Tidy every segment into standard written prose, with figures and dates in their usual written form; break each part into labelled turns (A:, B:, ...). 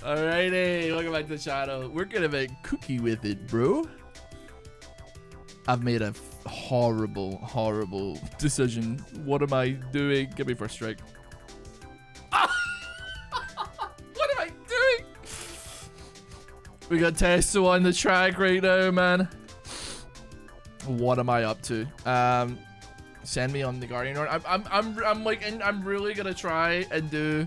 A: Alrighty, welcome back to the channel. We're gonna make cookie with it, bro. I've made a horrible, horrible decision. What am I doing? Give me first strike. What am I doing? We got Testo on the track right now, man. What am I up to? Send me on the Guardian Horn. I'm really gonna try and do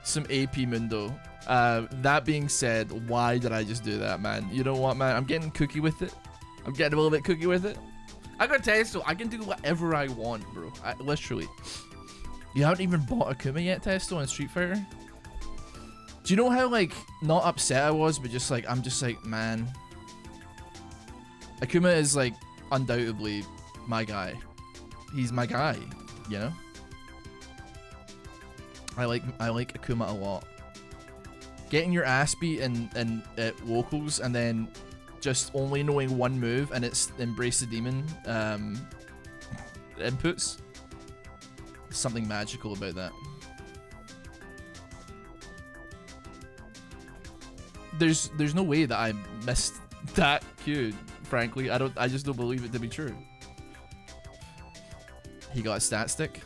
A: some AP Mundo. That being said, why did I just do that, man? You know what, man? I'm getting cookie with it. I'm getting a little bit cookie with it. I got Testo. I can do whatever I want, bro. Literally. You haven't even bought Akuma yet, Testo, on Street Fighter? Do you know how, like, not upset I was, but just, like, I'm just like, man. Akuma is, like, undoubtedly my guy. He's my guy, you know? I like Akuma a lot. Getting your ass beat in locals and then just only knowing one move and it's Embrace the Demon inputs. Something magical about that. There's no way that I missed that cue, frankly. I just don't believe it to be true. He got a stat stick?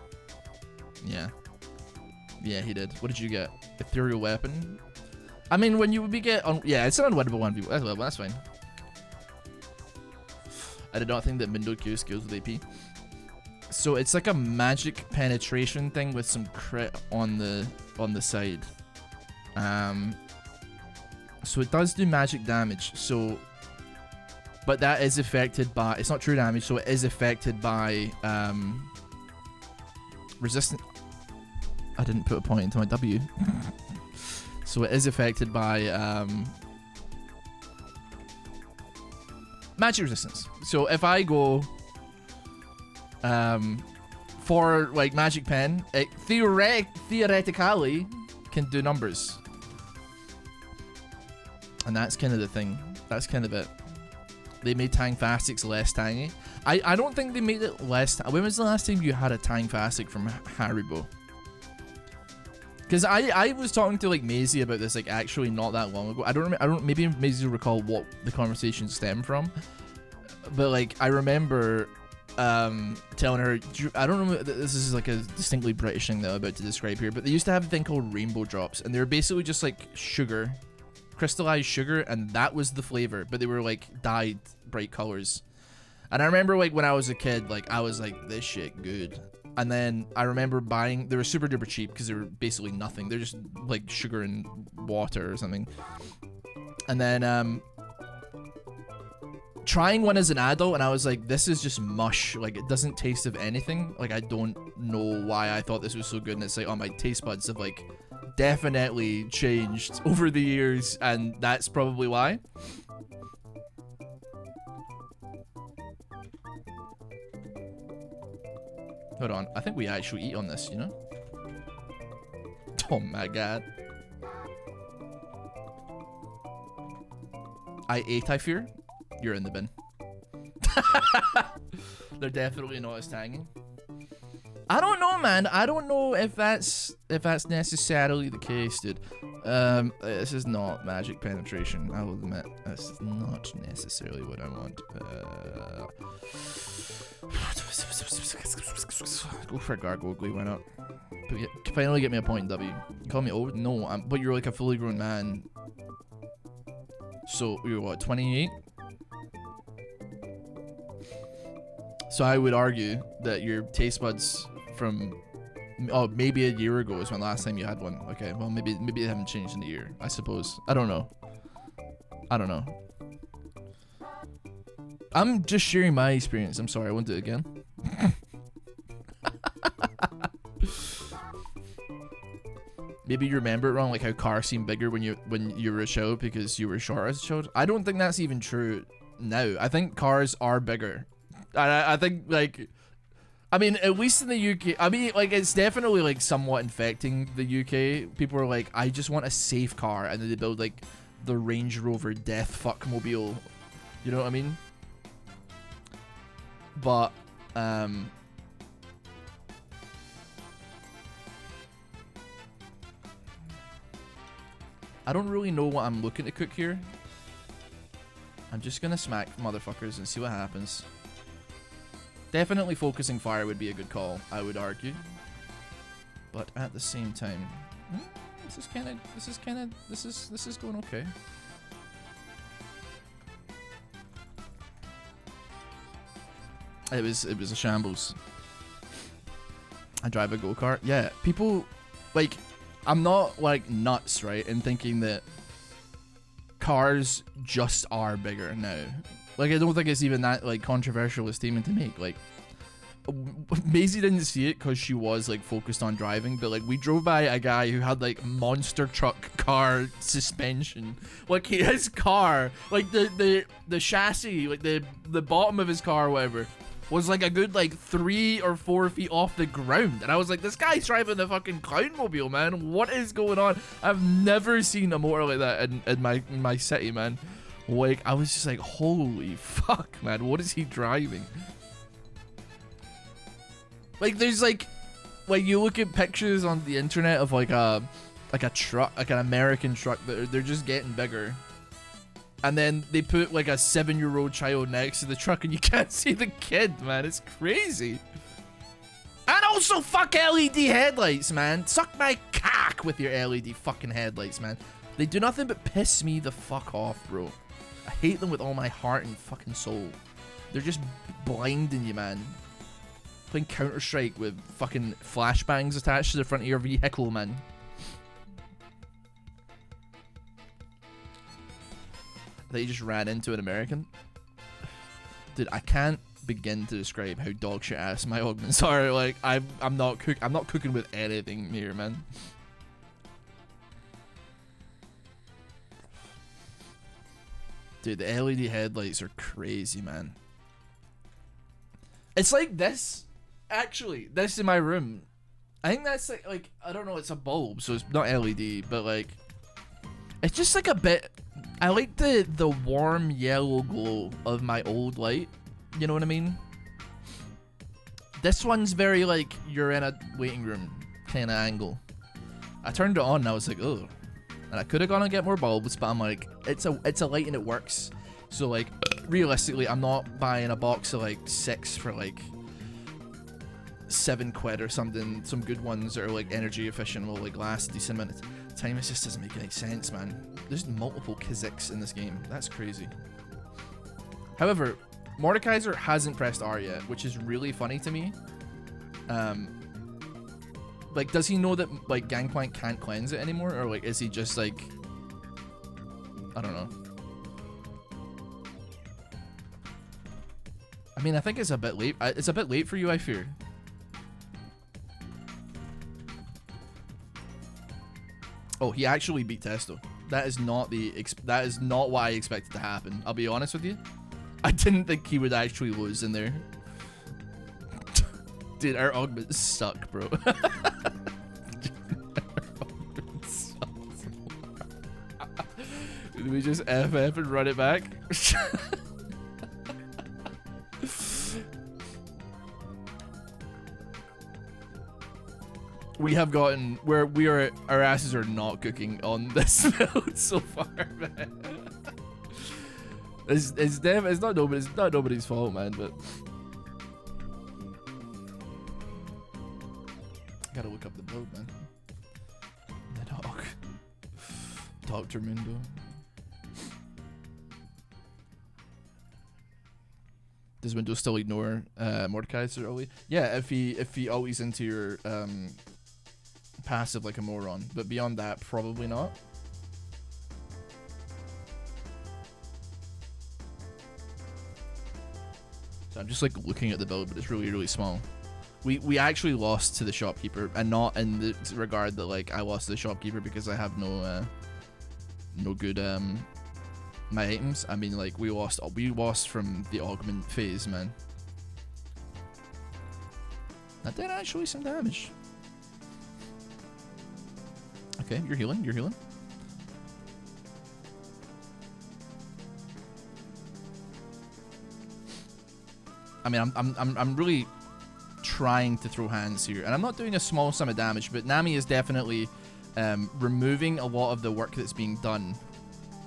A: Yeah. Yeah, he did. What did you get? Ethereal weapon? I mean, when you get on, yeah, it's an unwinnable 1v1. That's fine. I did not think that Mundo Q skills with AP. So it's like a magic penetration thing with some crit on the side. So it does do magic damage. So, but that is affected by, it's not true damage. So it is affected by resistance. I didn't put a point into my W. So it is affected by magic resistance. So if I go for like magic pen, it theoretically can do numbers. And that's kind of the thing. That's kind of it. They made Tang Fastics less tangy. I don't think they made it less. When was the last time you had a Tang Fastic from Haribo? Because I was talking to like Maisie about this like actually not that long ago. I don't maybe Maisie will recall what the conversation stemmed from, but like I remember telling her, I don't know, this is like a distinctly British thing that I'm about to describe here, but they used to have a thing called rainbow drops, and they were basically just like sugar, crystallized sugar, and that was the flavor, but they were like dyed bright colors. And I remember like when I was a kid, like I was like, this shit good. And then I remember buying, they were super duper cheap because they were basically nothing. They're just like sugar and water or something. And then trying one as an adult, and I was like, this is just mush. Like it doesn't taste of anything. Like I don't know why I thought this was so good. And it's like, oh, my taste buds have like definitely changed over the years, and that's probably why. Hold on, I think we actually eat on this, you know? Oh my god. I ate, I fear? You're in the bin. They're definitely not as tangy. I don't know, man. I don't know if that's necessarily the case, dude. This is not magic penetration, I will admit. This is not necessarily what I want. Go for a Gargoyle, why not? Finally get me a point in W. You call me old? No, but you're like a fully grown man. So, you're what, 28? So I would argue that your taste buds from, oh, maybe a year ago is when last time you had one. Okay, well, maybe they haven't changed in a year, I suppose. I don't know. I don't know. I'm just sharing my experience. I'm sorry, I won't do it again. Maybe you remember it wrong, like how cars seem bigger when you were a child because you were short as a child. I don't think that's even true now. I think cars are bigger. I think like, I mean, at least in the UK, I mean, like it's definitely like somewhat infecting the UK. People are like, I just want a safe car, and then they build like the Range Rover Death Fuck Mobile. You know what I mean? But I don't really know what I'm looking to cook here. I'm just gonna smack motherfuckers and see what happens. Definitely focusing fire would be a good call, I would argue. But at the same time, this is going okay. It was a shambles. I drive a go-kart. Yeah, people, like, I'm not like nuts, right, in thinking that cars just are bigger now. Like, I don't think it's even that like controversial a statement to make. Like, Maisie didn't see it because she was like focused on driving, but like we drove by a guy who had like monster truck car suspension. Like his car, like the chassis, like the bottom of his car or whatever, was like a good like 3 or 4 feet off the ground. And I was like, this guy's driving the fucking Clownmobile, man. What is going on? I've never seen a motor like that in my city, man. Like, I was just like, holy fuck, man. What is he driving? Like, there's like you look at pictures on the internet of like a truck, like an American truck, that they're just getting bigger. And then they put like a 7-year-old child next to the truck and you can't see the kid, man. It's crazy. And also, fuck LED headlights, man. Suck my cock with your LED fucking headlights, man. They do nothing but piss me the fuck off, bro. I hate them with all my heart and fucking soul. They're just blinding you, man. Playing Counter-Strike with fucking flashbangs attached to the front of your vehicle, man. That you just ran into an American. Dude, I can't begin to describe how dog shit ass my augments are. Like, I'm not cooking with anything here, man. Dude, the LED headlights are crazy, man. It's like this. Actually, this in my room. I think that's like I don't know, it's a bulb, so it's not LED, but like it's just like a bit. I like the warm yellow glow of my old light. You know what I mean? This one's very like you're in a waiting room kind of angle. I turned it on and I was like, oh. And I could have gone and get more bulbs, but I'm like, it's a light and it works. So like, realistically, I'm not buying a box of like 6 for like 7 quid or something. Some good ones that are like energy efficient will like last a decent amount of time. It just doesn't make any sense, man. There's multiple Kaziks in this game. That's crazy. However, Mordekaiser hasn't pressed R yet, which is really funny to me. Like, does he know that like Gangplank can't cleanse it anymore, or like is he just like, I don't know. I mean, I think it's a bit late. It's a bit late for you, I fear. Oh, he actually beat Testo. That is not what I expected to happen. I'll be honest with you. I didn't think he would actually lose in there. Dude, our augments suck, bro. Did we just FF and run it back? We have gotten where our asses are not cooking on this build so far, man. It's not nobody's fault, man, but gotta look up the build, man. The dog. Dr. Mundo. Does Windows still ignore Mordekaiser early? Yeah, if he always into your passive like a moron, but beyond that, probably not. So I'm just like looking at the build, but it's really, really small. We actually lost to the shopkeeper, and not in the regard that like I lost to the shopkeeper because I have no good my items. I mean, like we lost from the augment phase, man. That did actually some damage. Okay, you're healing. You're healing. I mean, I'm really trying to throw hands here, and I'm not doing a small sum of damage, but Nami is definitely removing a lot of the work that's being done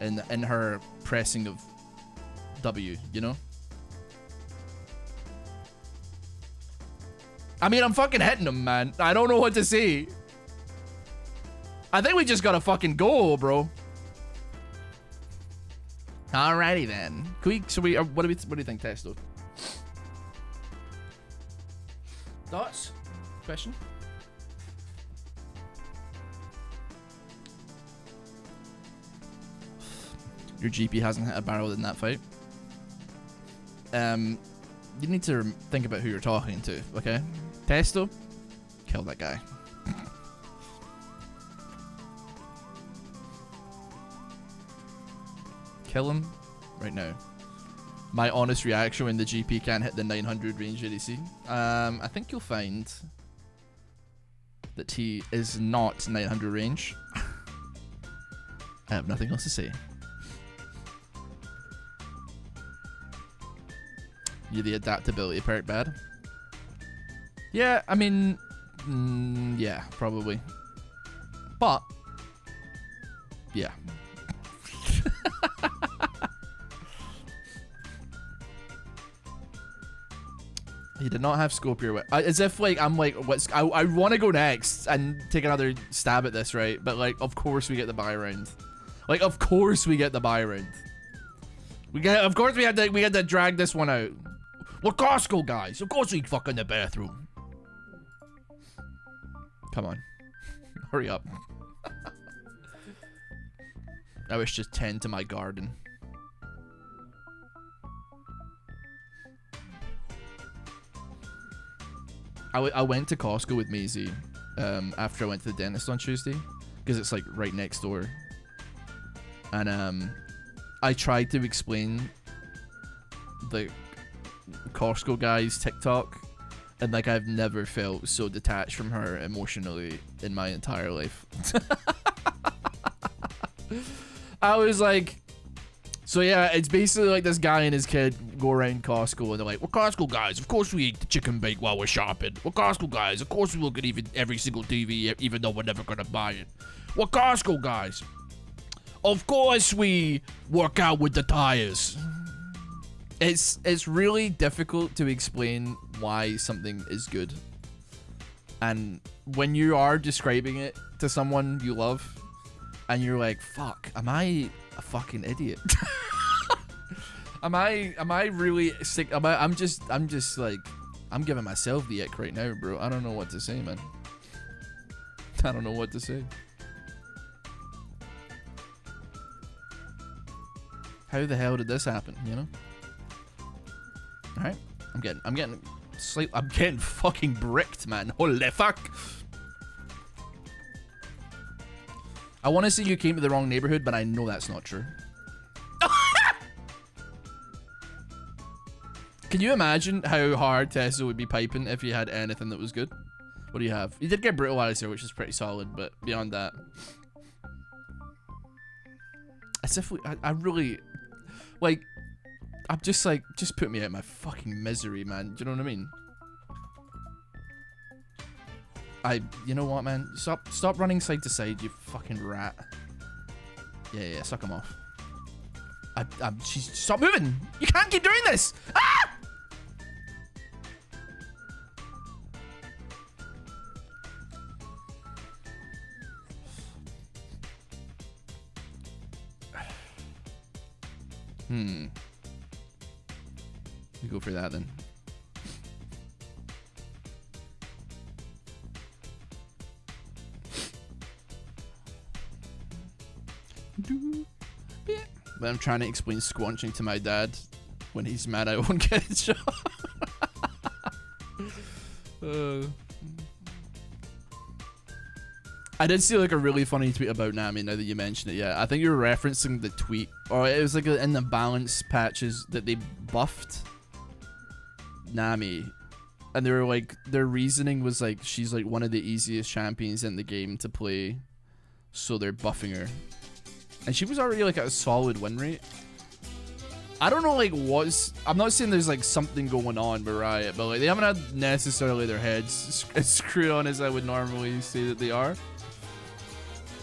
A: in her pressing of W, you know? I mean, I'm fucking hitting him, man. I don't know what to say. I think we just gotta fucking go, bro. Alrighty then. What do you think, Testo? Thoughts? Question? Your GP hasn't hit a barrel in that fight. You need to think about who you're talking to, okay? Testo, kill that guy. Kill him right now. My honest reaction when the GP can't hit the 900 range ADC. I think you'll find that he is not 900 range. I have nothing else to say. You the adaptability perk bad? Yeah, I mean, yeah, probably. But, yeah. He did not have Scorpio. As if like I'm like, what's I want to go next and take another stab at this, right? But like, of course we get the buy round. Like, of course we get the buy round. Of course we had to drag this one out. We're Costco guys. Of course we fuck in the bathroom. Come on, hurry up. I wish just tend to my garden. I went to Costco with Maisie after I went to the dentist on Tuesday because it's like right next door, and I tried to explain the Costco guy's TikTok, and like I've never felt so detached from her emotionally in my entire life. I was like, so yeah, it's basically like this guy and his kid go around Costco and they're like, we're Costco guys, of course we eat the chicken bake while we're shopping. We're Costco guys, of course we look at every single TV even though we're never gonna buy it. We're Costco guys, of course we work out with the tires. It's really difficult to explain why something is good. And when you are describing it to someone you love and you're like, fuck, am I a fucking idiot? Am I really sick? I'm just like, I'm giving myself the ick right now, bro. I don't know what to say, man. I don't know what to say. How the hell did this happen, you know? Alright, I'm getting fucking bricked, man. Holy fuck. I want to say you came to the wrong neighborhood, but I know that's not true. Can you imagine how hard Testo would be piping if he had anything that was good? What do you have? You did get Brutalizer, which is pretty solid, but beyond that. As if I really, like, I'm just like, just put me out of my fucking misery, man. Do you know what I mean? You know what, man? Stop running side to side, you fucking rat. Yeah, suck him off. Stop moving! You can't keep doing this! Ah! We go for that then. But I'm trying to explain squanching to my dad when he's mad I won't get a job. I did see like a really funny tweet about Nami now that you mention it. Yeah, I think you're referencing the tweet, or it was like in the balance patches that they buffed Nami, and they were like, their reasoning was like she's like one of the easiest champions in the game to play, so they're buffing her, and she was already like at a solid win rate. I don't know like I'm not saying there's like something going on with Riot, but like they haven't had necessarily their heads as screwed on as I would normally say that they are.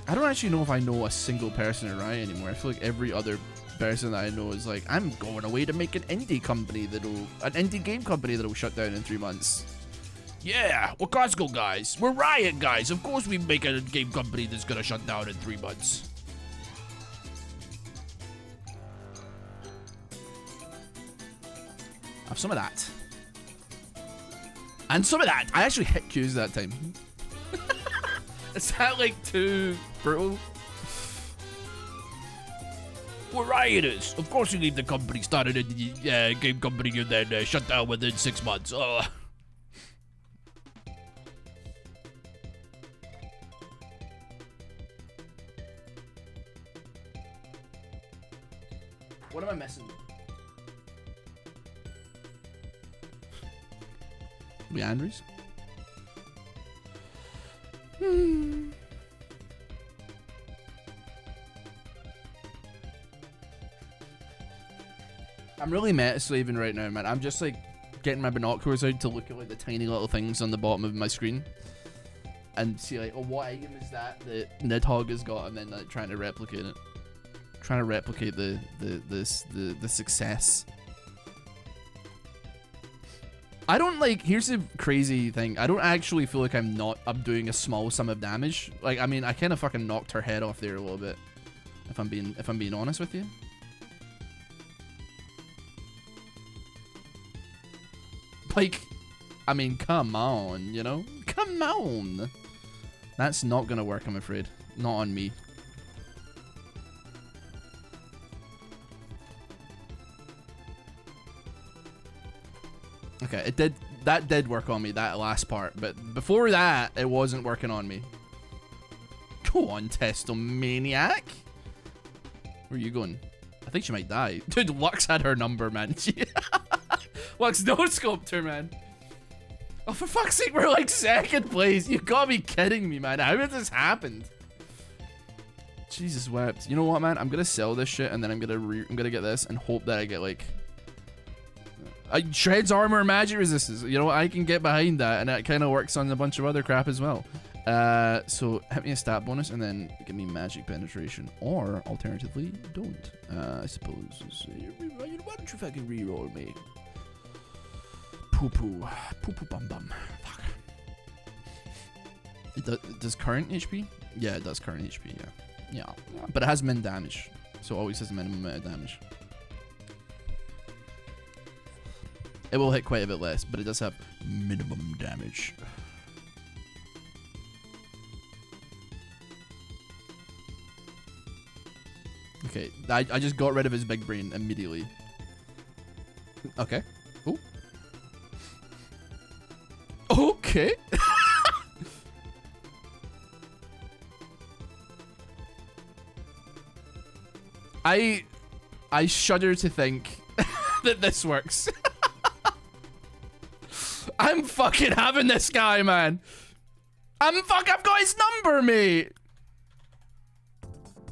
A: I don't actually know if I know a single person at Riot anymore. I feel like every other person that I know is like, I'm going away to make an indie game company that'll shut down in 3 months. Yeah, we're Costco guys. We're Riot guys. Of course we make a game company that's gonna shut down in 3 months. Have some of that. And some of that. I actually hit Q's that time. Is that like too brutal? We're rioters. Of course we leave the company, started a game company and then shut down within 6 months. Oh. What am I missing? Leandries? I'm really meta slaving right now, man. I'm just like getting my binoculars out to look at like the tiny little things on the bottom of my screen and see like, oh, what item is that Nidhogg has got, and then like trying to replicate it. Trying to replicate the success. I don't like, here's the crazy thing. I don't actually feel like I'm doing a small sum of damage. Like, I mean, I kind of fucking knocked her head off there a little bit. If I'm being honest with you. Like, I mean, come on, you know? Come on. That's not gonna work, I'm afraid. Not on me. Okay, that did work on me, that last part, but before that, it wasn't working on me. Go on, Testo maniac. Where are you going? I think she might die. Dude, Lux had her number, man. Lux no-scoped her, man. Oh, for fuck's sake, we're like second place. You gotta be kidding me, man. How did this happen? Jesus wept. You know what, man? I'm gonna sell this shit, and then I'm gonna get this and hope that I get like shreds armor and magic resistance. You know, I can get behind that, and that kind of works on a bunch of other crap as well. So hit me a stat bonus and then give me magic penetration, or alternatively, don't. I suppose. Why don't you fucking reroll me? Poo poo bum bum. Fuck. It does current HP? Yeah, it does current HP. Yeah. But it has min damage, so it always has a minimum amount of damage. It will hit quite a bit less, but it does have minimum damage. Okay, I just got rid of his big brain immediately. Okay. Ooh. Okay. I shudder to think that this works. I'm fucking having this guy, man. I've got his number, mate.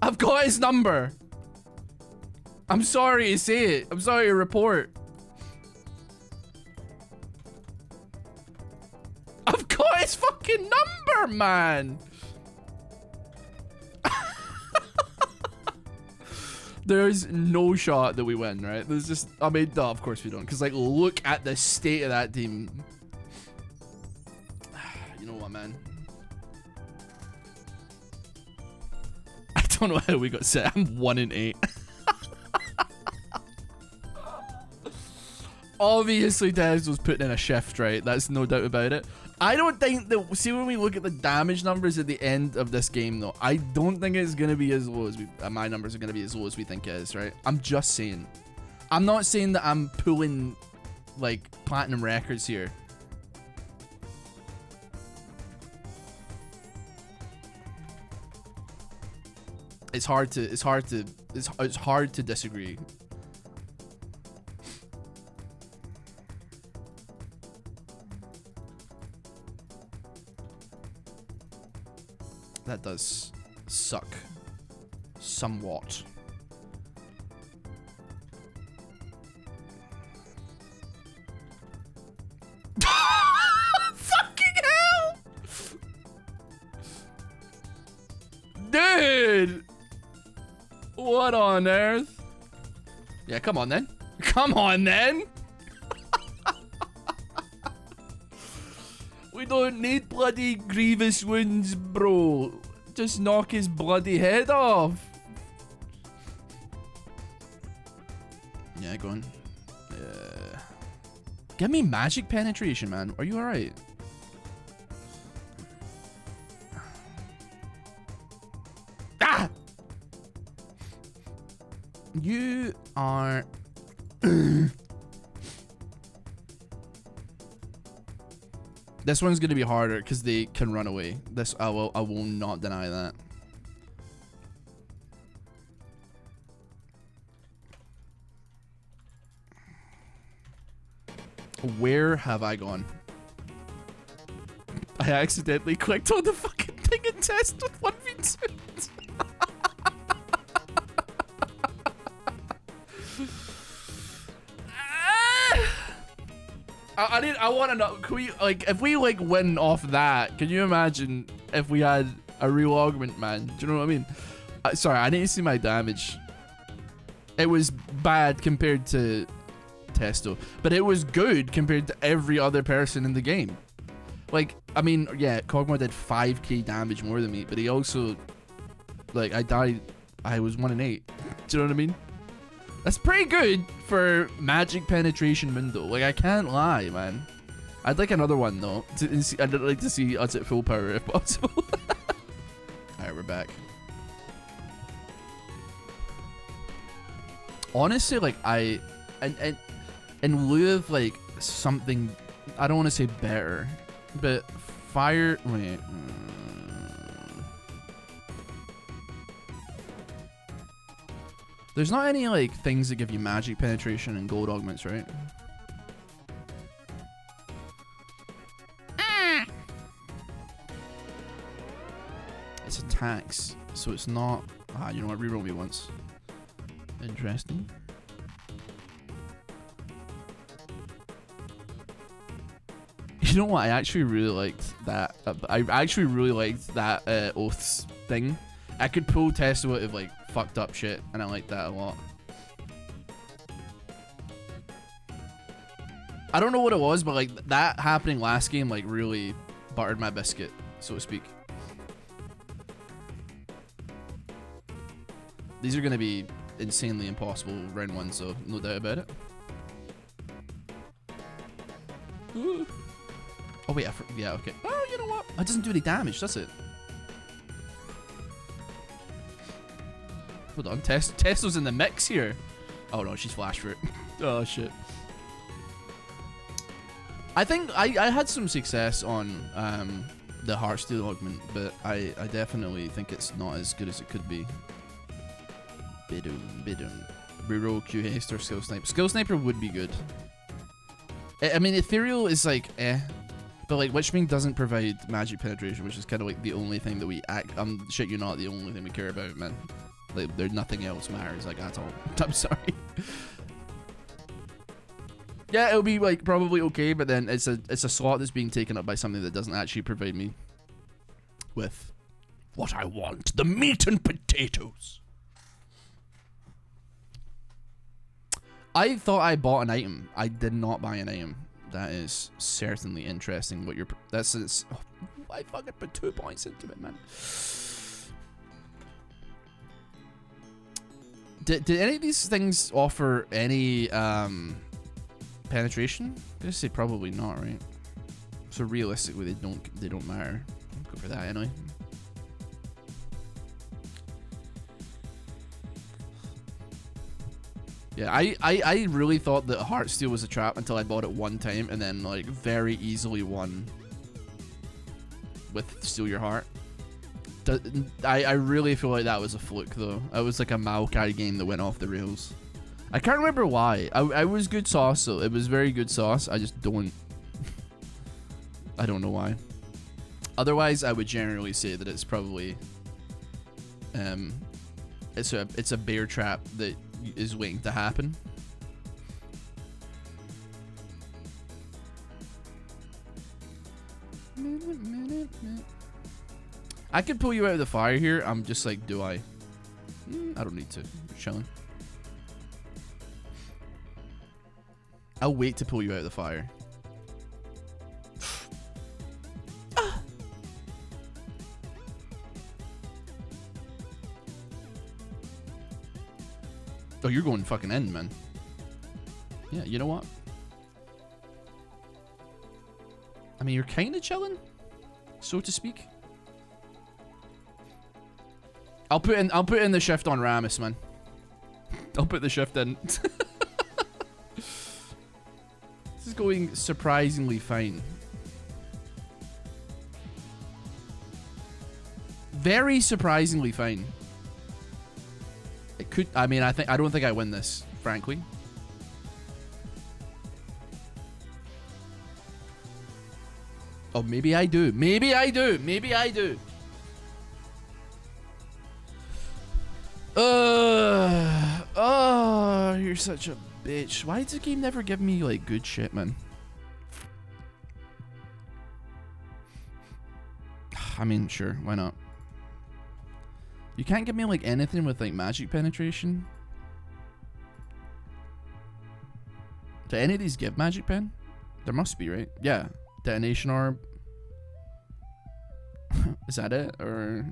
A: I've got his number. I'm sorry to say it. I'm sorry to report. I've got his fucking number, man. There's no shot that we win, right? There's just, I mean, no, of course we don't. Because, like, look at the state of that team. You know what, man? I don't know how we got set. I'm 1-8. Obviously, Tez was putting in a shift, right? That's no doubt about it. I don't think that, see, when we look at the damage numbers at the end of this game, though, I don't think it's going to be as low as my numbers are going to be as low as we think it is, right? I'm just saying. I'm not saying that I'm pulling, like, platinum records here. It's hard to disagree. That does suck somewhat. Fucking hell! Dude, What on earth? Yeah, come on then. Come on then. We don't need bloody grievous wounds, bro. Just knock his bloody head off. Yeah, go on. Give me magic penetration, man. Are you alright? Ah! You are... This one's gonna be harder because they can run away. This I will not deny that. Where have I gone? I accidentally clicked on the fucking thing and test with 1v2. I want to know, can we, like, if we, like, win off that, can you imagine if we had a real augment, man? Do you know what I mean? Sorry, I need to see my damage. It was bad compared to Testo, but it was good compared to every other person in the game. Like, I mean, yeah, Kog'Maw did 5k damage more than me, but he also, like, I died, I was 1 in 8. Do you know what I mean? That's pretty good for magic penetration Mundo. Like, I can't lie, man. I'd like another one, though. I'd like to see us at full power if possible. Alright, we're back. Honestly, like, in lieu of, like, something, I don't want to say better, but fire, wait. There's not any, like, things that give you magic penetration and gold augments, right? It's attacks, so it's not... Ah, you know what? Reroll me once. Interesting. You know what? I actually really liked that. I actually really liked that oaths thing. I could pull Testo out of, like, fucked up shit, and I like that a lot. I don't know what it was, but, like, that happening last game, like, really buttered my biscuit, so to speak. These are gonna be insanely impossible round 1, so no doubt about it. Ooh. Oh wait, yeah, okay. Oh, you know what? It doesn't do any damage, does it? Hold on, Testo's in the mix here. Oh no, she's flash for it. Oh shit. I think I had some success on the Heartsteel augment, but I definitely think it's not as good as it could be. Bidum. Reroll, Q haste, or skill sniper. Skill sniper would be good. I mean, ethereal is like but like Witchwing doesn't provide magic penetration, which is kind of like the only thing that we shit you not, the only thing we care about, man. Like, there's nothing else matters, like, at all. I'm sorry. Yeah, it'll be, like, probably okay, but then it's a slot that's being taken up by something that doesn't actually provide me with what I want. The meat and potatoes. I thought I bought an item. I did not buy an item. That is certainly interesting. What you're... That's... Oh, I fucking put 2 points into it, man. Did any of these things offer any penetration? I just say probably not, right? So realistically, they don't matter. I'll go for that anyway. Yeah, I really thought that Heartsteel was a trap until I bought it one time and then like very easily won with Steal Your Heart. I really feel like that was a fluke though. It was like a Maokai game that went off the rails. I can't remember why. I was good sauce, so it was very good sauce. I just don't... I don't know why. Otherwise, I would generally say that it's probably... It's a bear trap that is waiting to happen. I could pull you out of the fire here. I'm just like, do I? I don't need to. We're chilling. I'll wait to pull you out of the fire. Oh, you're going fucking in, man. Yeah, you know what? I mean, you're kind of chilling, so to speak. I'll put in the shift on Ramus, man. I'll put the shift in. This is going surprisingly fine. Very surprisingly fine. It could. I mean, I don't think I win this, frankly. Oh, maybe I do. Maybe I do. Maybe I do. Oh, you're such a bitch. Why does the game never give me, like, good shit, man? I mean, sure. Why not? You can't give me, like, anything with, like, magic penetration. Do any of these give magic pen? There must be, right? Yeah. Detonation orb. Is that it? Or...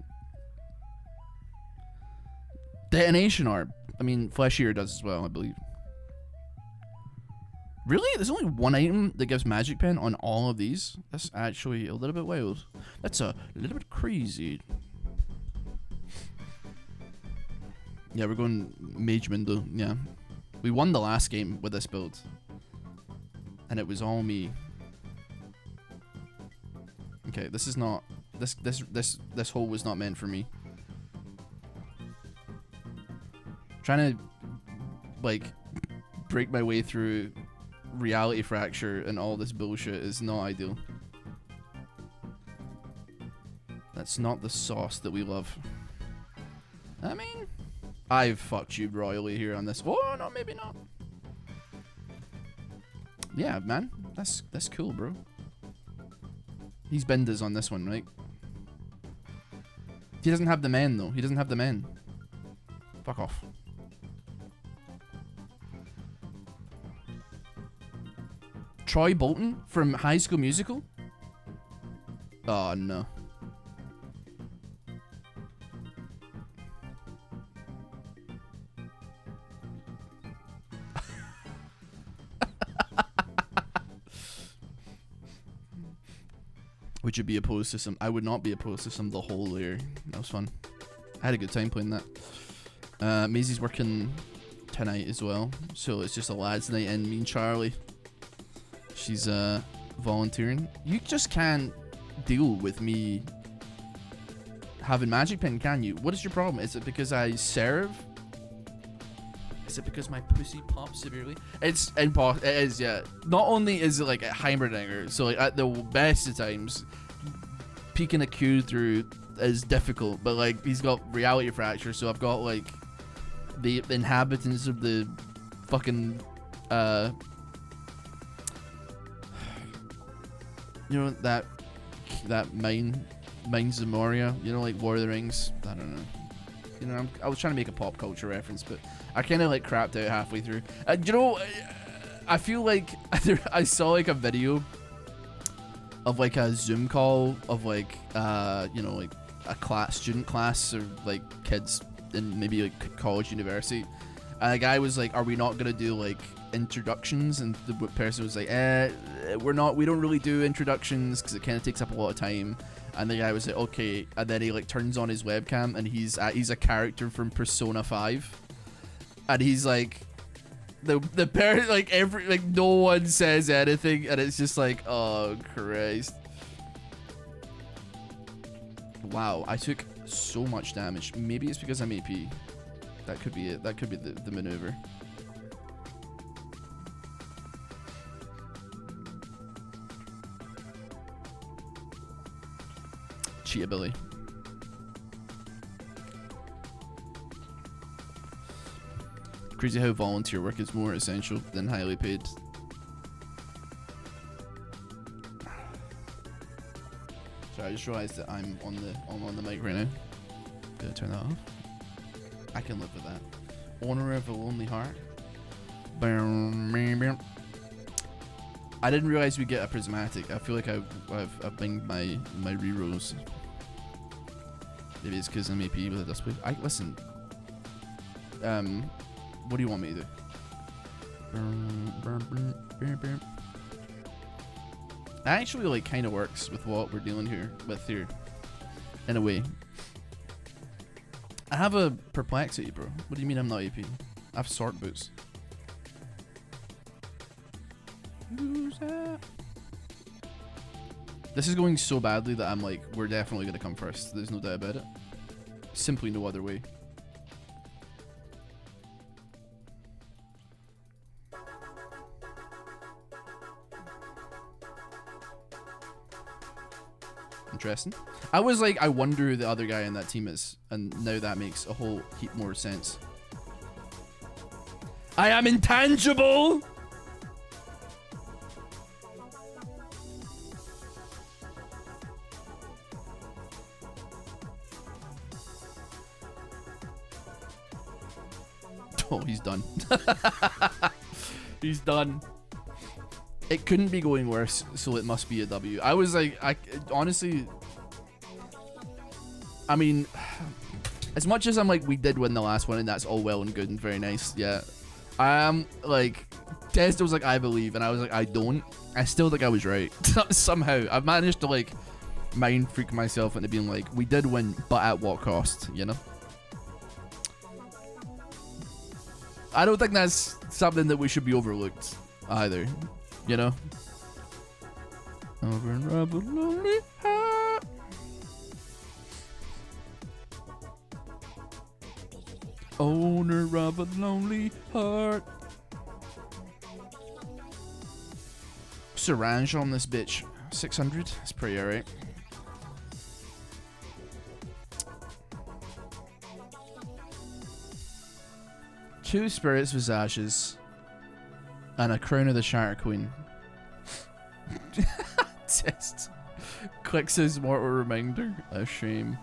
A: Detonation orb. I mean, Flesh Eater does as well, I believe. Really? There's only one item that gives magic pen on all of these? That's actually a little bit wild. That's a little bit crazy. Yeah, we're going Mage Mundo. Yeah. We won the last game with this build. And it was all me. Okay, this is not... This hole was not meant for me. Trying to, like, break my way through reality fracture and all this bullshit is not ideal. That's not the sauce that we love. I mean, I've fucked you royally here on this. Oh, no, maybe not. Yeah, man. That's cool, bro. He's benders on this one, right? He doesn't have the men, though. He doesn't have the men. Fuck off. Troy Bolton from High School Musical? Oh, no. Would you be opposed to some? I would not be opposed to some The Hole layer. That was fun. I had a good time playing that. Maisie's working tonight as well, so it's just a lads night in. Me and Charlie. She's volunteering. You just can't deal with me having magic pen, can you? What is your problem? Is it because I serve? Is it because my pussy pops severely? It's impossible. It is, yeah. Not only is it like a Heimerdinger, so like at the best of times, peeking a Q through is difficult, but like he's got reality fracture, so I've got like the inhabitants of the fucking you know that Mines of Moria, you know, like War of the Rings. I don't know. You know, I was trying to make a pop culture reference, but I kind of like crapped out halfway through. You know, I feel like I saw like a video of like a Zoom call of like you know, like a student class or like kids in maybe like college, university, and the guy was like, "Are we not gonna do like introductions?" And the person was like, we don't really do introductions because it kind of takes up a lot of time. And the guy was like, okay, and then he like turns on his webcam and he's a character from Persona 5, and he's like the parent, like no one says anything, and it's just like, oh Christ. Wow, I took so much damage. Maybe it's because I'm AP. That could be it. That could be the maneuver. Cheatability. Crazy how volunteer work is more essential than highly paid. Sorry, I just realized that I'm on the mic right now. Gotta turn that off.
B: I can live with that. Owner of a Lonely Heart. I didn't realize we get a prismatic. I feel like I've binged my rerolls. Maybe it's because I'm AP with a display. Listen. What do you want me to do? That actually like kind of works with what we're dealing with here, in a way. I have a perplexity, bro. What do you mean I'm not AP? I have sort boots. This is going so badly that I'm like, we're definitely gonna come first. There's no doubt about it. Simply no other way. Interesting. I was like, I wonder who the other guy in that team is, and now that makes a whole heap more sense. I am intangible! Oh, he's done. He's done. It couldn't be going worse, so it must be a W. I was like, honestly, I mean, as much as I'm like, we did win the last one, and that's all well and good and very nice, yeah. I am like, Testo was like, I believe, and I was like, I don't. I still think I was right. Somehow, I've managed to like mind freak myself into being like, we did win, but at what cost, you know? I don't think that's something that we should be overlooked either. You know? Over and rub a lonely heart. Owner of a lonely heart. Syringe on this bitch. 600. That's pretty alright. Two spirits visages. And a crown of the Shatter Queen. Test. Clicks his mortal reminder. A shame.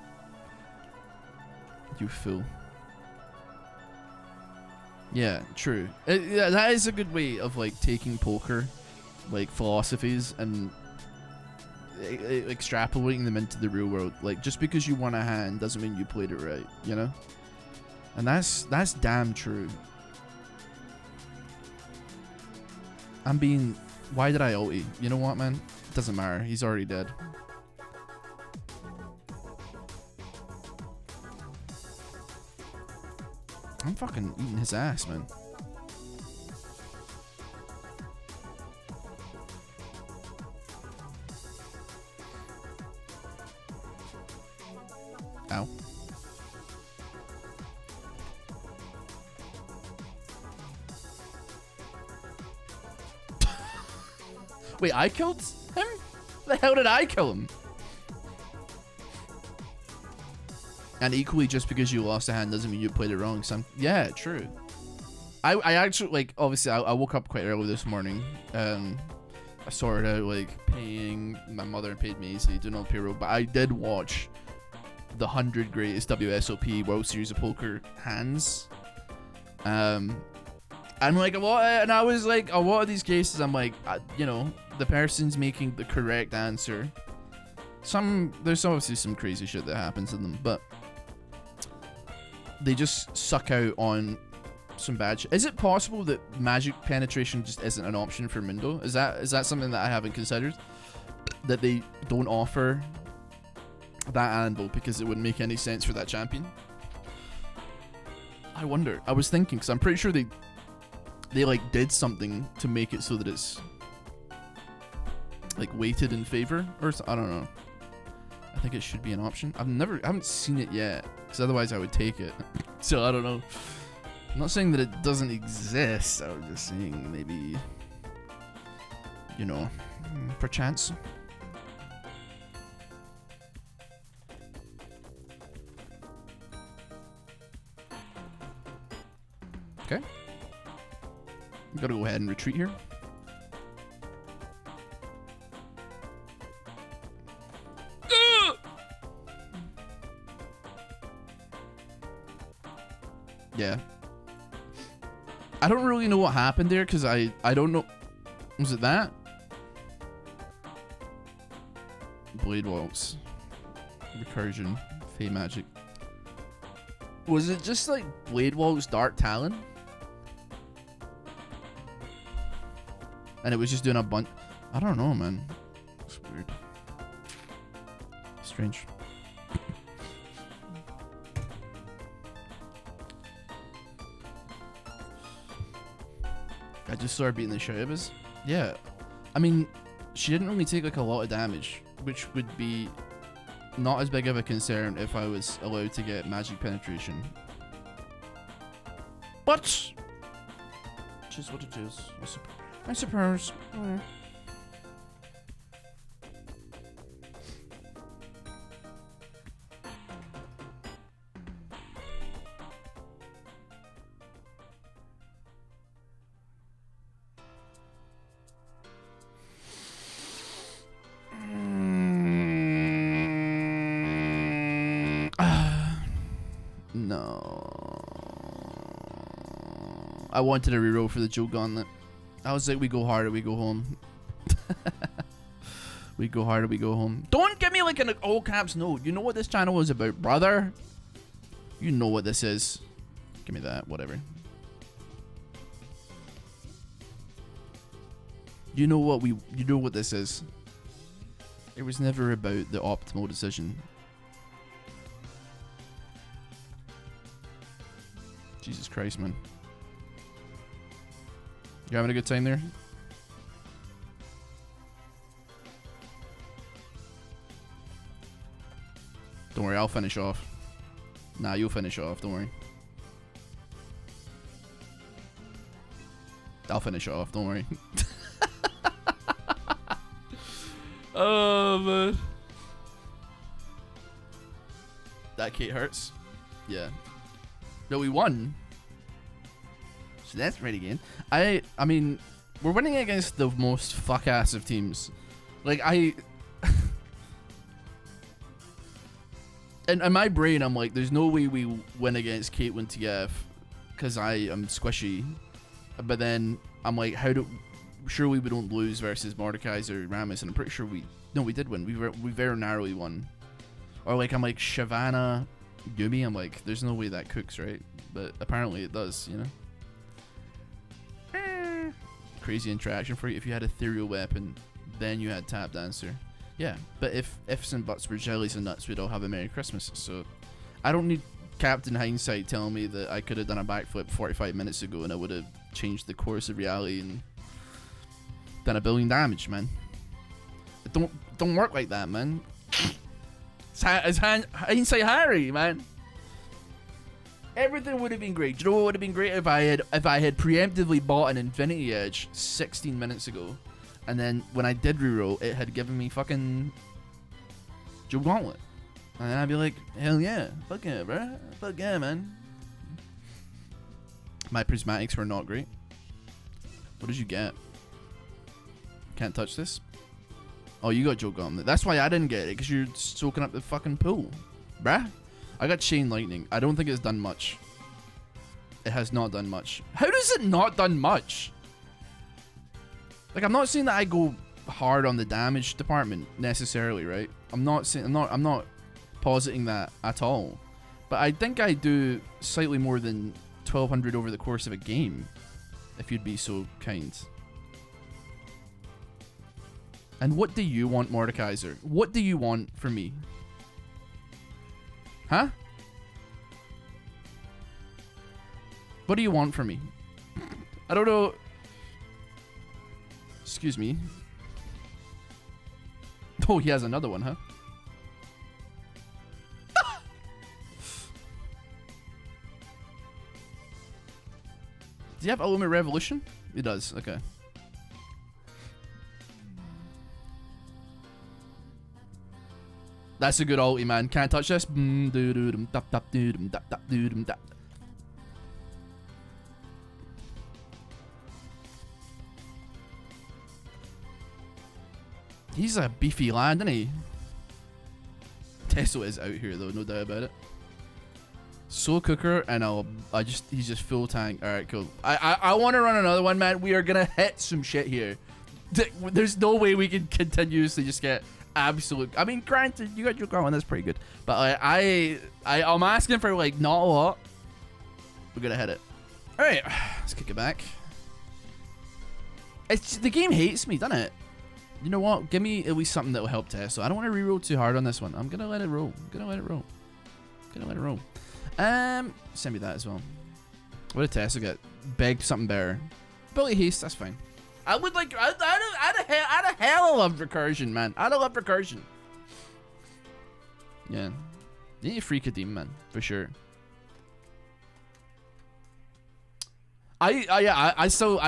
B: You fool. Yeah, true. Yeah, that is a good way of like taking poker, like philosophies, and extrapolating them into the real world. Like, just because you won a hand doesn't mean you played it right, you know? And that's damn true. I'm being... Why did I ulti? You know what, man? Doesn't matter. He's already dead. I'm fucking eating his ass, man. Ow. Wait, I killed him? The hell did I kill him? And equally, just because you lost a hand doesn't mean you played it wrong. Yeah, true. I actually, like, obviously, I woke up quite early this morning. I sorted out, like, paying my mother and paid me, so doing all the payroll. But I did watch the 100 greatest WSOP World Series of Poker hands. And like and I was like, a lot of these cases, I'm like, you know, the person's making the correct answer. There's obviously some crazy shit that happens to them, but they just suck out on some bad shit. Is it possible that magic penetration just isn't an option for Mundo? Is that something that I haven't considered? That they don't offer that anvil because it wouldn't make any sense for that champion? I wonder. I was thinking, because I'm pretty sure they like did something to make it so that it's like weighted in favor, or I don't know. I think it should be an option. I haven't seen it yet, because otherwise I would take it. So I don't know. I'm not saying that it doesn't exist. I was just saying maybe, you know, perchance. Okay. We gotta go ahead and retreat here. Yeah. I don't really know what happened there because I don't know. Was it that? Blade Walks. Recursion. Fey Magic. Was it just like Blade Walks Dark Talon? And it was just doing a bunch. I don't know, man. It's weird. Strange. I just saw her beating the shit out of us. Yeah. I mean, she didn't really take like a lot of damage, which would be not as big of a concern if I was allowed to get magic penetration. But just what it is, I suppose. No. I wanted a reroll for the Joe Gauntlet. I was like, we go hard or we go home. We go hard or we go home. Don't give me like an all caps no. You know what this channel is about, brother. You know what this is. Give me that, whatever. You know what this is. It was never about the optimal decision. Jesus Christ, man. You having a good time there? Don't worry, I'll finish off. Nah, you'll finish off, don't worry. I'll finish off, don't worry. Oh, man. That Kate hurts. Yeah. No, we won. So that's right again. I mean, we're winning against the most fuck-ass of teams. Like, in my brain, I'm like, there's no way we win against Caitlyn TF because I am squishy. But then I'm like, surely we don't lose versus Mordekaiser or Rammus, and I'm pretty sure we did win. We very narrowly won. Or like, I'm like, Shyvana, Yumi, I'm like, there's no way that cooks, right? But apparently it does, you know? Crazy interaction for you. If you had Ethereal Weapon, then you had Tap Dancer. Yeah, but if ifs and buts were jellies and nuts, we'd all have a Merry Christmas. So I don't need Captain Hindsight telling me that I could have done a backflip 45 minutes ago and I would have changed the course of reality and done 1 billion damage, man. It don't work like that, man. It's Hindsight Harry, man. Everything would have been great. Do you know what would have been great if I had preemptively bought an Infinity Edge 16 minutes ago, and then when I did reroll, it had given me fucking Joe Gauntlet, and then I'd be like, hell yeah, fuck yeah, bro, fuck yeah, man. My prismatics were not great. What did you get? Can't touch this. Oh, you got Joe Gauntlet. That's why I didn't get it, because you're soaking up the fucking pool, bruh. I got Chain Lightning. I don't think it's done much. It has not done much. How does it not done much? Like, I'm not saying that I go hard on the damage department necessarily, right? I'm not positing that at all. But I think I do slightly more than 1200 over the course of a game, if you'd be so kind. And what do you want, Mordekaiser? What do you want from me? Huh? What do you want from me? I don't know. Excuse me. Oh, he has another one, huh? Does he have Ultimate Revolution? He does, okay. That's a good ulti, man. Can't touch this. He's a beefy lad, isn't he? Testo is out here, though, no doubt about it. Slow cooker, and he's just full tank. All right, cool. I want to run another one, man. We are gonna hit some shit here. There's no way we can continuously just get absolute. I mean, granted, you got your car one, that's pretty good. But like, I'm asking for like not a lot. We're gonna hit it. All right, let's kick it back. The game hates me, doesn't it? You know what? Give me at least something that will help Testo. I don't want to reroll too hard on this one. I'm gonna let it roll. Send me that as well. What did Testo get? Beg something better. Ability haste, that's fine. I would like. I'd a hell love recursion, man. I'd love recursion. Yeah, you need a free Kadim, man, for sure. I still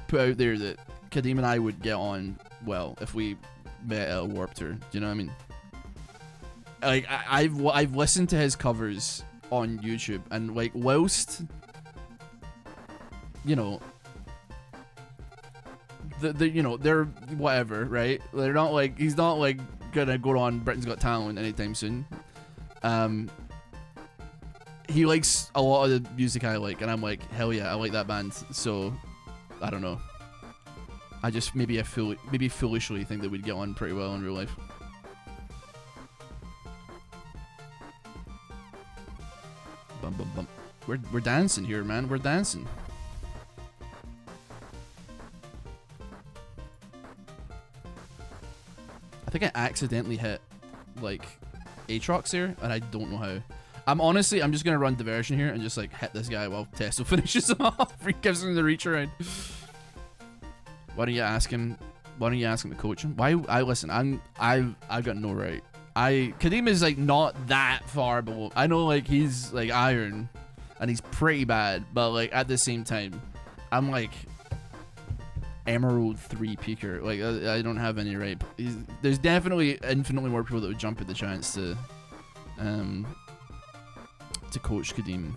B: put out there that Kadim and I would get on well if we met at a Warp Tour. Do you know what I mean? Like I've listened to his covers on YouTube, and like whilst you know they're whatever, right? They're not like, he's not like gonna go on Britain's Got Talent anytime soon. He likes a lot of the music I like, and I'm like, hell yeah, I like that band. So I don't know. I just maybe foolishly think that we'd get on pretty well in real life. Bum bum bum. We're dancing here, man. We're dancing. I think I accidentally hit like Aatrox here, and I don't know how. I'm just gonna run diversion here and just like hit this guy while Testo finishes him off. He gives him the reach around. Why don't you ask him? Why don't you ask him to coach him? Why? Listen. I've got no right. Kadim is like not that far below. I know like he's like iron, and he's pretty bad, but like at the same time, I'm like Emerald 3 peaker. Like I don't have any right. There's definitely infinitely more people that would jump at the chance to coach Kadim.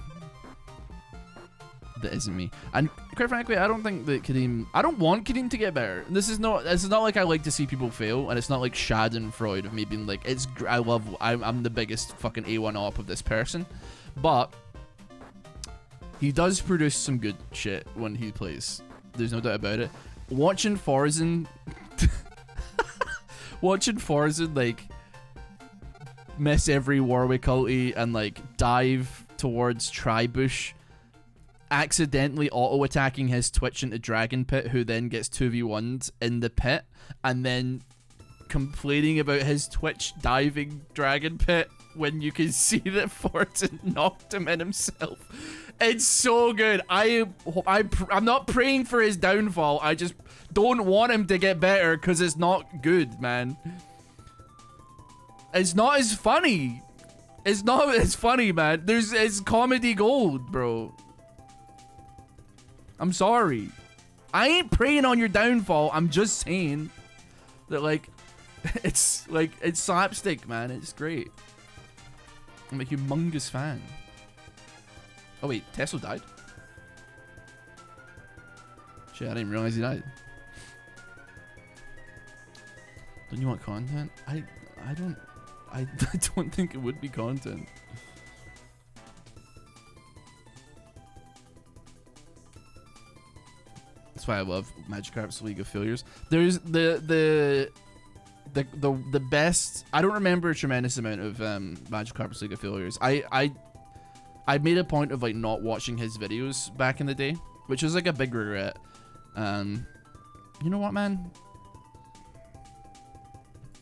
B: That isn't me. And quite frankly, I don't think that Kadim. I don't want Kadim to get better. This is not like I like to see people fail, and it's not like Schadenfreude of me being like, I'm the biggest fucking A1 op of this person, but he does produce some good shit when he plays. There's no doubt about it. Watching Forzen like miss every Warwick ulti and like dive towards Tribush, accidentally auto-attacking his Twitch into Dragon Pit, who then gets 2v1'd in the pit, and then complaining about his Twitch diving Dragon Pit when you can see that Fortin knocked him in himself. It's so good. I'm not praying for his downfall. I just don't want him to get better because it's not good, man. It's not as funny. It's not as funny, man. It's comedy gold, bro. I'm sorry. I ain't preying on your downfall. I'm just saying that, like, it's slapstick, man. It's great. I'm a humongous fan. Oh wait, Testo died? Shit, I didn't realize he died. Don't you want content? I don't think it would be content. That's why I love Magikarp's League of Failures. There's the best. I don't remember a tremendous amount of Magikarp's League of Failures. I made a point of like not watching his videos back in the day, which was like a big regret. You know what, man?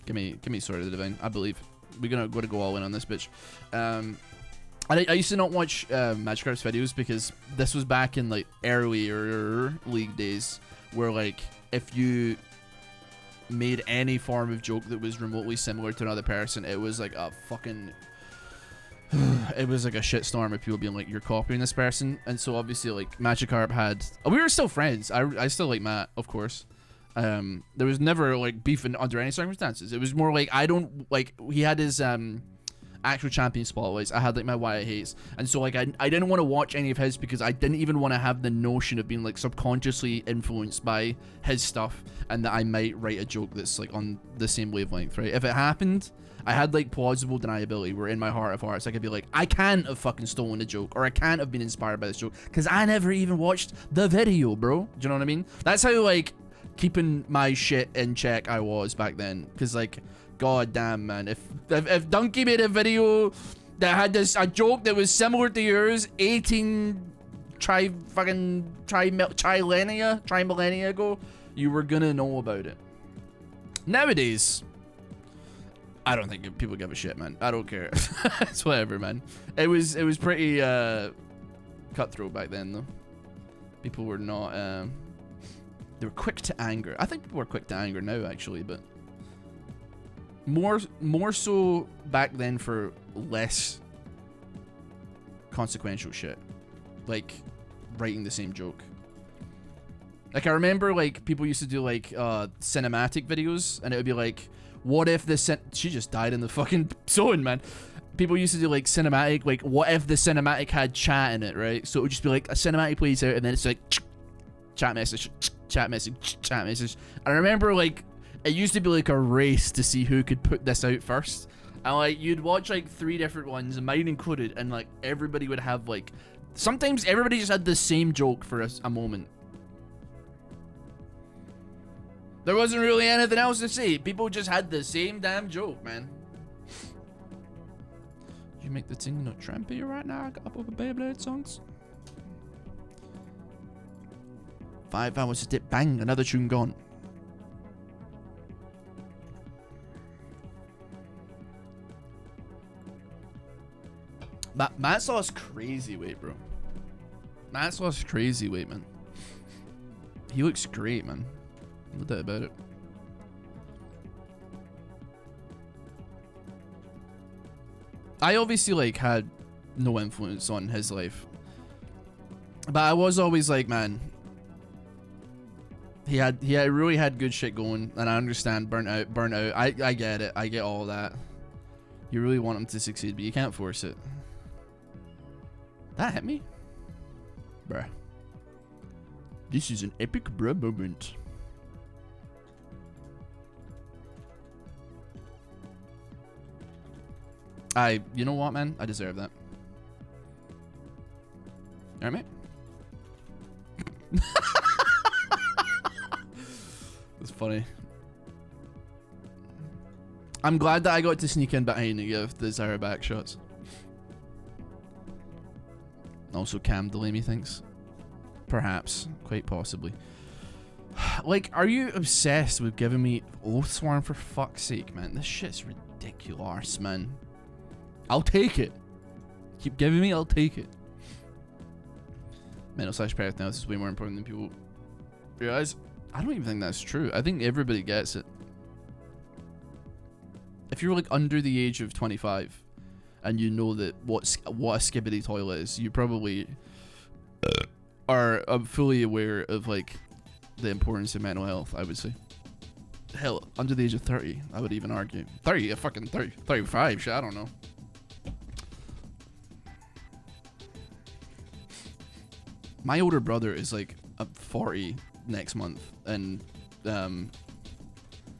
B: Give me Sword of the Divine. I believe we're gonna go all in on this bitch. I used to not watch Magikarp's videos because this was back in like earlier League days, where like if you made any form of joke that was remotely similar to another person, it was like a fucking it was like a shitstorm of people being like, you're copying this person. And so obviously like Magikarp had, we were still friends. I still like Matt, of course. There was never like beef under any circumstances. It was more like, I don't like, he had his actual champion spotlights. I had like my Why I Hates, and so like I didn't want to watch any of his because I didn't even want to have the notion of being like subconsciously influenced by his stuff, and that I might write a joke that's like on the same wavelength, right? If it happened, I had like plausible deniability where in my heart of hearts I could be like, I can't have fucking stolen a joke, or I can't have been inspired by this joke because I never even watched the video, bro. Do you know what I mean? That's how like keeping my shit in check I was back then, because like, god damn, man, if Donkey made a video that had a joke that was similar to yours 18 millennia ago, you were gonna know about it. Nowadays, I don't think people give a shit, man. I don't care. It's whatever, man. It was pretty cutthroat back then, though. People were not they were quick to anger. I think people are quick to anger now, actually, but more so back then for less consequential shit, like writing the same joke. Like I remember like people used to do like cinematic videos, and it would be like, what if the she just died in the fucking zone, man. People used to do like cinematic, like what if the cinematic had chat in it, right? So it would just be like a cinematic plays out, and then it's like chat message, chat message, chat message. And I remember like it used to be like a race to see who could put this out first, and like you'd watch like 3 different ones, mine included, and like everybody would have like, sometimes everybody just had the same joke for a moment. There wasn't really anything else to say. People just had the same damn joke, man. You make the thing not trampy right now. I got up over Beyblade songs. 5 hours to dip, bang, another tune gone. Matt's lost crazy weight, bro. Matt's lost crazy weight, man. He looks great, man. No doubt about it. I obviously like had no influence on his life, but I was always like, man, he really had good shit going, and I understand burnout. I get it. I get all that. You really want him to succeed, but you can't force it. That hit me, bruh. This is an epic bruh moment. You know what, man? I deserve that. Alright, mate? That's funny. I'm glad that I got to sneak in behind and give the Zara back shots. Also, Cam delay me thinks. Perhaps. Quite possibly. Like, are you obsessed with giving me Oath Swarm for fuck's sake, man? This shit's ridiculous, man. I'll take it. Keep giving me, I'll take it. Mental / personality is way more important than people realize. I don't even think that's true. I think everybody gets it. If you're like under the age of 25 and you know that what a skibbity toilet is, you probably are fully aware of like the importance of mental health, I would say. Hell, under the age of 30, I would even argue. 30, fucking 30, 35, shit, I don't know. My older brother is like 40 next month, and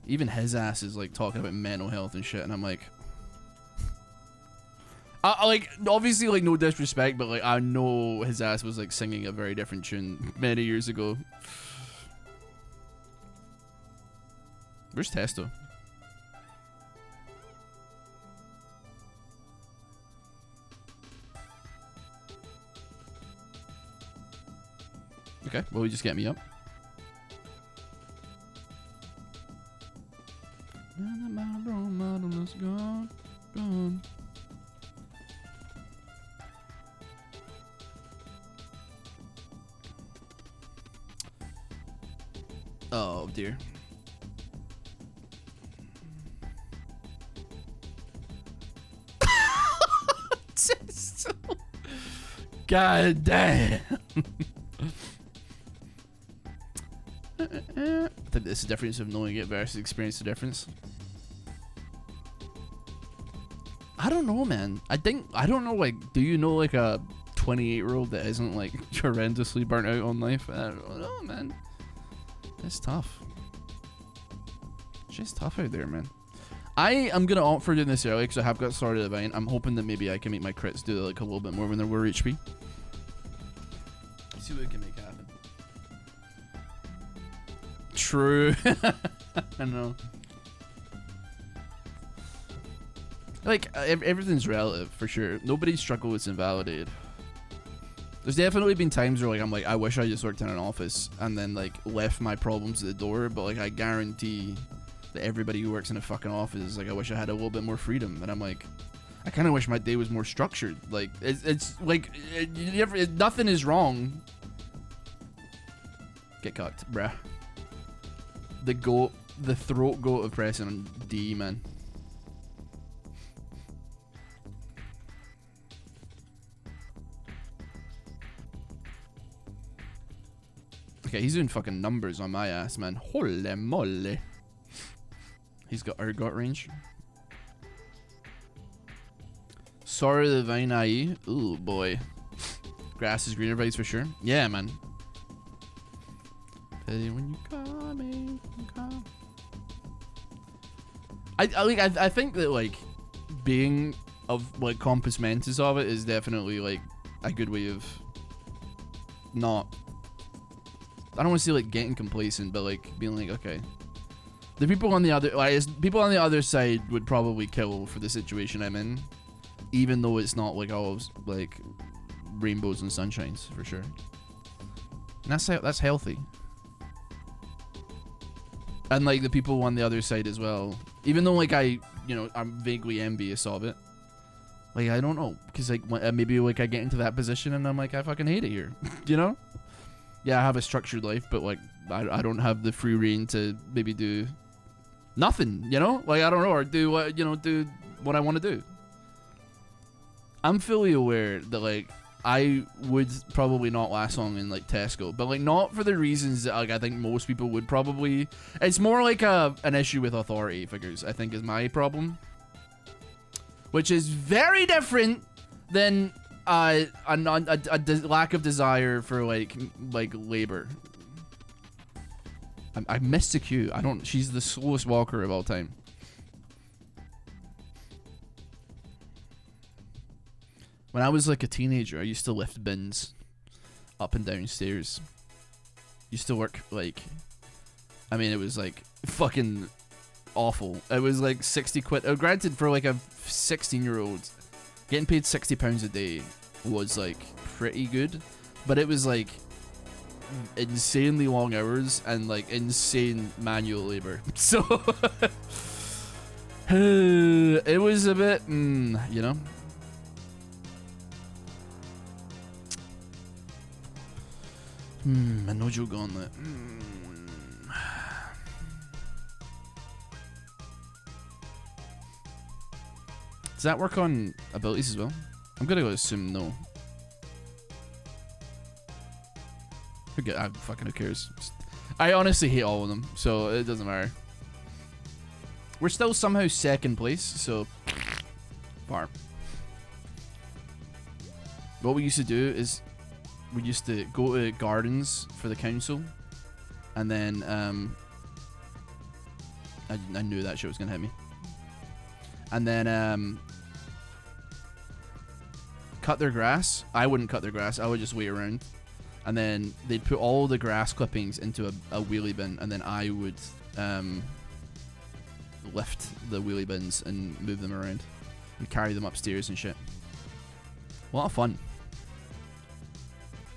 B: even his ass is like talking about mental health and shit, and I'm like, I like, obviously like no disrespect, but like I know his ass was like singing a very different tune many years ago. Where's Testo? Okay, well, you just get me up. Oh dear. God damn. I think this is the difference of knowing it versus experience the difference. I don't know, man. I don't know, like, do you know, like, a 28-year-old that isn't, like, horrendously burnt out on life? I don't know, man. It's tough. It's just tough out there, man. I am going to opt for doing this early because I have got Sword of the Divine. I'm hoping that maybe I can make my crits do, like, a little bit more when they're 4 HP. See what we can make happen. True. I know. Like, everything's relative, for sure. Nobody's struggled with Invalidated. There's definitely been times where, like, I'm like, I wish I just worked in an office and then, like, left my problems at the door, but, like, I guarantee that everybody who works in a fucking office is like, I wish I had a little bit more freedom. And I'm like, I kind of wish my day was more structured. Like, it's like, nothing is wrong. Get cocked, bruh. The throat goat of pressing on D, man. Okay, he's doing fucking numbers on my ass, man. Holy moly. He's got Urgot range. Sword of the Divine IE. Ooh, boy. Grass is greener vibes for sure. Yeah, man. When you come, come. I think that, like, being of, like, Compass Mentis of it is definitely, like, a good way of not, I don't want to say, like, getting complacent, but, like, being like, okay, the people on the other, like, people on the other side would probably kill for the situation I'm in, even though it's not, like, all, like, rainbows and sunshines, for sure. And that's healthy. And, like, the people on the other side as well, even though, like, I'm vaguely envious of it. Like, I don't know, because, like, maybe, like, I get into that position and I'm like, I fucking hate it here, you know? Yeah, I have a structured life, but, like, I don't have the free reign to maybe do nothing, you know? Like, I don't know, or do what, do what I want to do. I'm fully aware that, like, I would probably not last long in, like, Tesco, but, like, not for the reasons that, like, I think most people would probably. It's more like an issue with authority figures, I think, is my problem, which is very different than a lack of desire for, like labor. I missed the queue. She's the slowest walker of all time. When I was, like, a teenager, I used to lift bins up and down stairs. Used to work, like, I mean, it was, like, fucking awful. It was, like, 60 quid. Granted, for, like, a 16-year-old, getting paid £60 a day was, like, pretty good. But it was, like, insanely long hours and, like, insane manual labor. So, it was a bit, you know? A no-joke gauntlet. Does that work on abilities as well? I'm gonna go assume no. Who cares? I honestly hate all of them, so it doesn't matter. We're still somehow second place, so far. What we used to do is we used to go to gardens for the council, and then I knew that shit was gonna hit me. And then cut their grass. I wouldn't cut their grass. I would just wait around, and then they'd put all the grass clippings into a wheelie bin, and then I would lift the wheelie bins and move them around and carry them upstairs and shit. A lot of fun.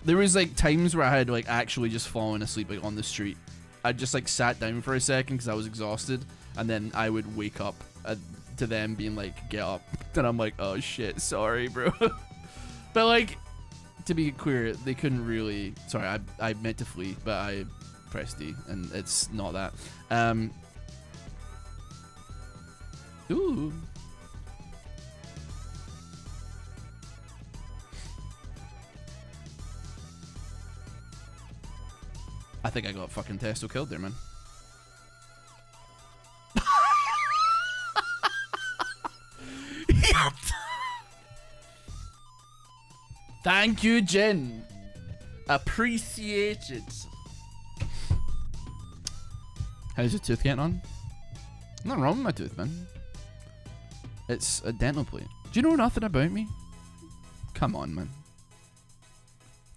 B: There was, like, times where I had, like, actually just fallen asleep, like, on the street. I just, like, sat down for a second because I was exhausted, and then I would wake up to them being like, get up, and I'm like, oh shit, sorry, bro. But, like, to be clear, they couldn't really. Sorry, I meant to flee, but I pressed D, and it's not that. Ooh. I think I got fucking Testo killed there, man.
A: Thank you, Jen. Appreciate it.
B: How's your tooth getting on? Nothing wrong with my tooth, man. It's a dental plate. Do you know nothing about me? Come on, man.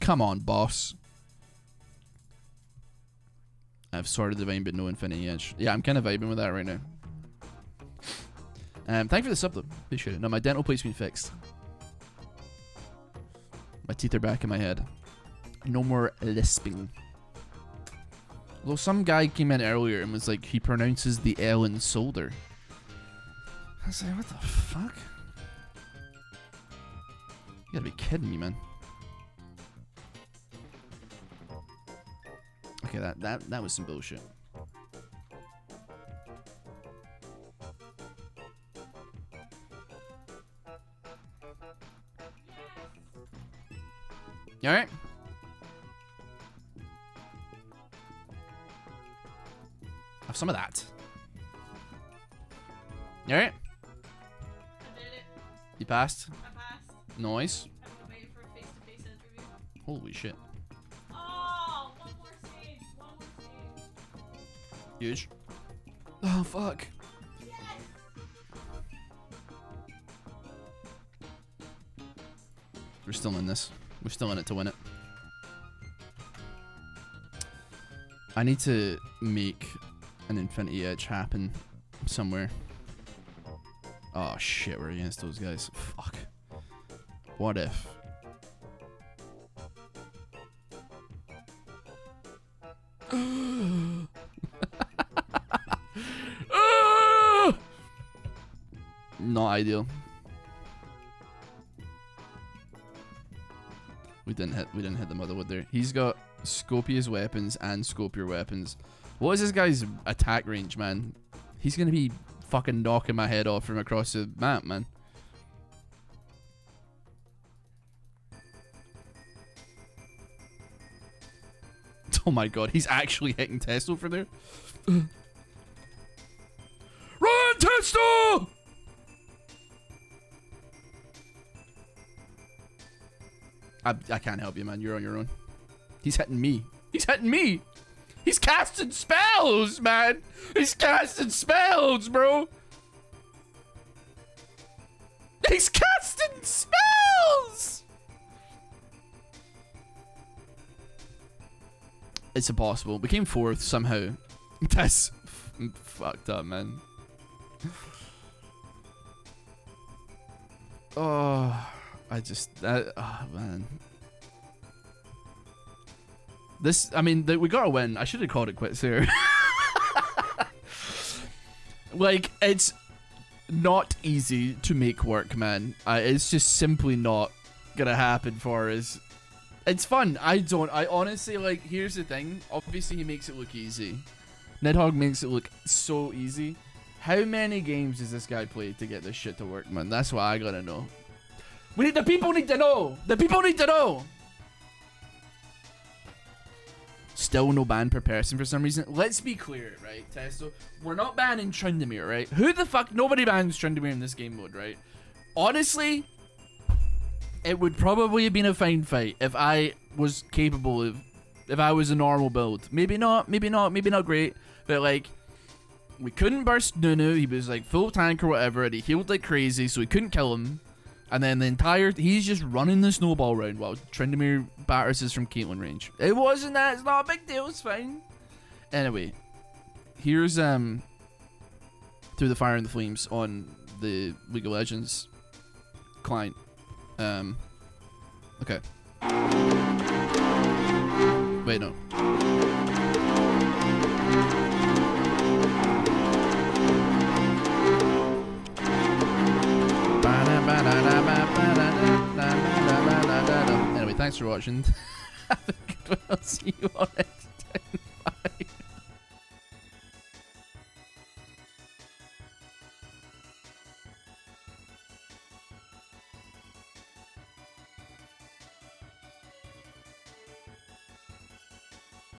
B: Come on, boss. I've sorted the Divine but no Infinity Edge. Yeah, I'm kind of vibing with that right now. Thank you for the sub though. Appreciate it. No, my dental plate's been fixed. My teeth are back in my head. No more lisping. Although some guy came in earlier and was like, he pronounces the L in solder. I was like, what the fuck? You gotta be kidding me, man. Okay, that was some bullshit. You alright? Have some of that. You alright?
C: I did it.
B: You passed?
C: I passed.
B: Nice.
C: I'm waiting for a face-to-face interview.
B: Holy shit.
C: Oh, one more stage. One more stage.
B: Huge. Oh, fuck.
C: Yes!
B: We're still in this. We're still in it to win it. I need to make an Infinity Edge happen somewhere. Oh shit, we're against those guys. Fuck. What if? Not ideal. We didn't hit the motherwood there. He's got Scopia's weapons and Scopier weapons. What is this guy's attack range, man? He's gonna be fucking knocking my head off from across the map, man. Oh my god, he's actually hitting Testo from there. Run, Testo! I can't help you, man. You're on your own. He's hitting me. He's hitting me. He's casting spells, man. He's casting spells, bro. He's casting spells. It's impossible. We came fourth somehow. That's fucked up, man. Oh, oh man. This, I mean, we gotta win. I should have called it quits here. Like, it's not easy to make work, man. It's just simply not gonna happen for us. It's fun. I honestly, like, here's the thing. Obviously, he makes it look easy. Nidhogg makes it look so easy. How many games does this guy play to get this shit to work, man? That's what I gotta know. The people need to know. The people need to know. Still no ban per person for some reason. Let's be clear, right, Testo? We're not banning Tryndamere, right? Who the fuck? Nobody bans Tryndamere in this game mode, right? Honestly, it would probably have been a fine fight if I was capable of, if I was a normal build. Maybe not great, but like, we couldn't burst Nunu. He was like full tank or whatever, and he healed like crazy, so we couldn't kill him. And then the entire, he's just running the snowball round while Tryndamere batters us from Caitlyn range. It wasn't that, it's not a big deal, it's fine. Anyway, here's Through the Fire and the Flames on the League of Legends client. Okay. Wait, no. Anyway, thanks for watching. Have a good one. I'll see you on it.